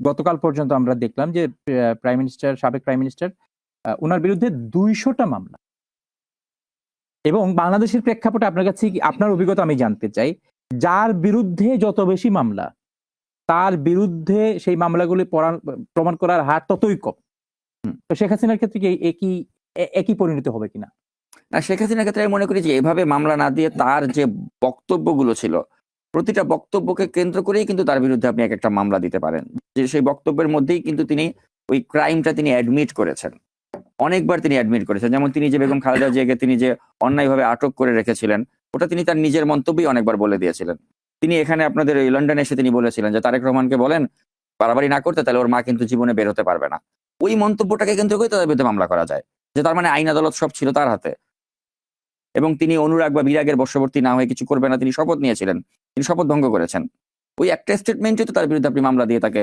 গতকাল পর্যন্ত আমরা দেখলাম যে সাবেক প্রাইম মিনিস্টার ওনার বিরুদ্ধে 200টা মামলা। এবং বাংলাদেশের প্রেক্ষাপটে আপনার কাছে আপনার অভিজ্ঞতা আমি জানতে চাই, যার বিরুদ্ধে যত বেশি মামলা তার বিরুদ্ধে সেই মামলাগুলি প্রমাণ করার হার ততই কম। তো শেখ হাসিনার ক্ষেত্রে কি একই পরিণতি হবে কিনা? না, শেখ হাসিনার ক্ষেত্রে আমি মনে করি যে এভাবে মামলা না দিয়ে তার যে বক্তব্যগুলো ছিল, প্রতিটা বক্তব্যকে কেন্দ্র করেই কিন্তু তার বিরুদ্ধে আপনি এক একটা মামলা দিতে পারেন। যে সেই বক্তব্যের মধ্যেই কিন্তু তিনি ওই ক্রাইমটা তিনি অ্যাডমিট করেছেন, অনেকবার তিনি অ্যাডমিট করেছেন। যেমন তিনি যে বেগম খালেদা জিয়াকে তিনি যে অন্যায়ভাবে আটক করে রেখেছিলেন, ওটা তিনি তার নিজের মন্তব্যেই অনেকবার বলে দিয়েছিলেন। তিনি এখানে আপনাদের ওই লন্ডনে এসে তিনি বলেছিলেন যে তারেক রহমানকে বলেন বাড়াবাড়ি না করতে, তাহলে ওর মা কিন্তু জীবনে বের হতে পারবে না। ওই মন্তব্যটাকে কেন্দ্র করে তাদের বিরুদ্ধে মামলা করা যায়, যে তার মানে আইন আদালত সব ছিল তার হাতে, এবং তিনি অনুরাগ বা বিরাগের বশবর্তী না হয়ে কিছু করবে না, তিনি শপথ নিয়েছিলেন, তিনি শপথ ভঙ্গ করেছেন। ওই একটা স্টেটমেন্টে তো তার বিরুদ্ধে আপনি মামলা দিয়ে তাকে